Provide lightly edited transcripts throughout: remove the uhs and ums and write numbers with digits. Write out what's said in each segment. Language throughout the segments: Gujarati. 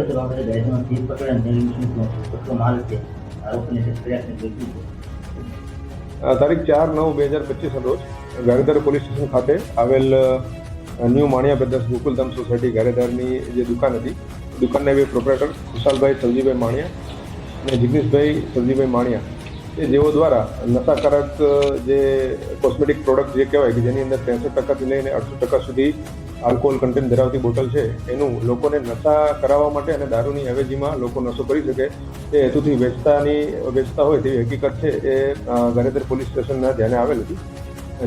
વખત બાબતે ગાડીમાં જીપ પકડે અને કેટલો માલ છે આરોપીને સસ્પેન્ડ કર્યું છે. તારીખ 4/9/2025 રોજ ગારેધાર પોલીસ સ્ટેશન ખાતે આવેલ new Maniya brothers Gokuldham society ગારેધારની જે દુકાન હતી, દુકાનના બે પ્રોપરેટર ખુશાલભાઈ સવજીભાઈ માણિયા અને જિગ્નેશભાઈ સવજીભાઈ માણિયા એ જેઓ દ્વારા નશાકારક જે કોસ્મેટિક પ્રોડક્ટ જે કહેવાય કે જેની અંદર 63% લઈને 68% સુધી આલ્કોહોલ કન્ટેન્ટ ધરાવતી બોટલ છે, એનું લોકોને નશા કરાવવા માટે અને દારૂની અવેજીમાં લોકો નશો કરી શકે એ હેતુથી વેચતા હોય તેવી હકીકત છે એ ગારેધાર પોલીસ સ્ટેશનના ધ્યાને આવેલ હતી.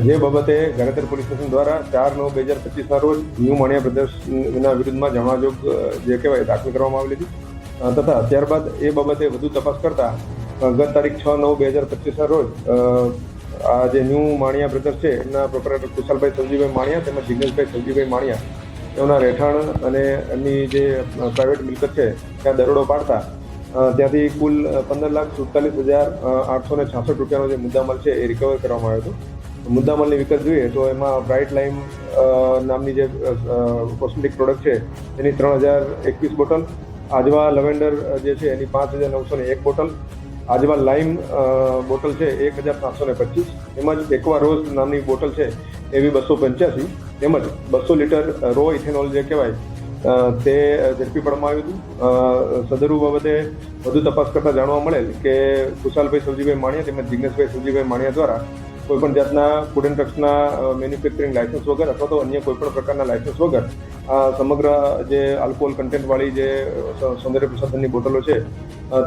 જે બાબતે ગારેધાર પોલીસ સ્ટેશન દ્વારા 4/9/2025 રોજ ન્યૂ માણિયા બ્રધર્સના વિરુદ્ધમાં જાણવાજોગ જે કહેવાય દાખલ કરવામાં આવેલી હતી તથા ત્યારબાદ એ બાબતે વધુ તપાસ કરતા ગત તારીખ 6/9/2025 રોજ આ જે ન્યૂ માણિયા બ્રધર્સ છે એમના પ્રોપરેટર ખુશાલભાઈ સવજીભાઈ માણિયા તેમજ જિગ્નેશભાઈ સવજીભાઈ માણિયા એમના રહેઠાણ અને એમની જે પ્રાઇવેટ મિલકત છે ત્યાં દરોડો પાડતા ત્યાંથી કુલ 15,47,866 રૂપિયાનો જે મુદ્દામાલ છે એ રિકવર કરવામાં આવ્યો હતો. મુદ્દામાલની વિગત જોઈએ તો એમાં બ્રાઇટ લાઇમ નામની જે કોસ્મેટિક પ્રોડક્ટ છે એની 3,021 બોટલ, આજવા લવેન્ડર જે છે એની 5,901 બોટલ, આજવા લાઇમ બોટલ છે 1,725, તેમજ એક્વા રોઝ નામની બોટલ છે એવી 285, તેમજ 200 લીટર રો ઇથેનોલ જે કહેવાય તે ઝડપી પાડવામાં આવ્યું હતું. સદરુ બાબતે વધુ તપાસ કરતાં જાણવા મળેલ કે ખુશાલભાઈ સવજીભાઈ માણિયા તેમજ જિગ્નેશભાઈ સવજીભાઈ માણિયા દ્વારા કોઈપણ જાતના ફૂડ એન્ડ ડ્રગ્સના મેન્યુફેક્ચરિંગ લાયસન્સ વગર અથવા તો અન્ય કોઈપણ પ્રકારના લાયસન્સ વગર સમગ્ર જે આલ્કોહોલ કન્ટેન્ટવાળી જે સૌંદર્ય પ્રસાધનની બોટલો છે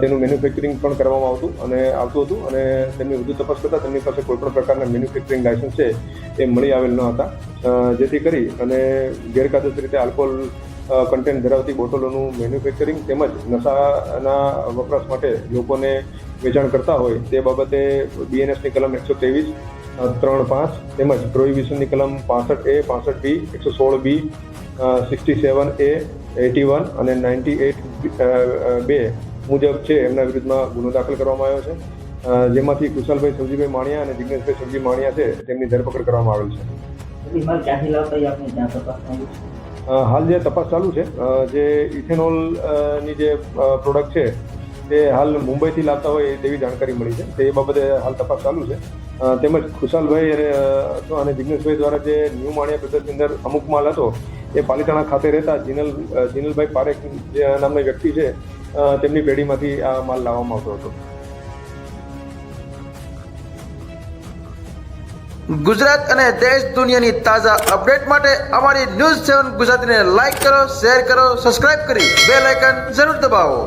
તેનું મેન્યુફેક્ચરિંગ પણ કરવામાં આવતું હતું અને તેમની વધુ તપાસ કરતાં તેમની પાસે કોઈપણ પ્રકારના મેન્યુફેક્ચરિંગ લાયસન્સ છે એ મળી આવેલ ન હતા, જેથી કરી અને ગેરકાયદેસર રીતે આલ્કોહોલ કન્ટેન્ટ ધરાવતી બોટલોનું મેન્યુફેક્ચરિંગ તેમજ નશાના વપરાશ માટે લોકોને વેચાણ કરતા હોય તે બાબતે BNSની કલમ 123, 3(5) તેમજ પ્રોહિબિશનની કલમ 65A, 65B, 116B, 67A, 81 અને 98(2) મુજબ છે એમના વિરુદ્ધમાં ગુનો દાખલ કરવામાં આવ્યો છે, જેમાંથી ખુશાલભાઈ સવજીભાઈ માણિયા અને જિગ્નેશભાઈ સવજી માણિયા છે તેમની ધરપકડ કરવામાં આવેલ છે. ક્યાંથી લાવતા આપણે ત્યાં તપાસમાં હાલ જે તપાસ ચાલુ છે, જે ઇથેનોલની જે પ્રોડક્ટ છે તે હાલ મુંબઈથી લાવતા હોય તેવી જાણકારી મળી છે, તે બાબતે હાલ તપાસ ચાલુ છે. તેમજ ખુશાલભાઈ અને જિગ્નેશભાઈ દ્વારા જે ન્યૂ માણિયા બ્રધર્સની અંદર અમુક માલ હતો એ પાલિતાણા ખાતે રહેતા જીનલભાઈ પારેખ જે નામના વ્યક્તિ છે તેમની પેઢીમાંથી આ માલ લાવવામાં આવતો હતો. ગુજરાત અને દેશ દુનિયાની તાજા અપડેટ માટે અમારી ન્યૂઝ 7 ગુજરાતીને લાઈક કરો, શેર કરો, સબસ્ક્રાઇબ કરી બેલ આઇકન જરૂર દબાવો.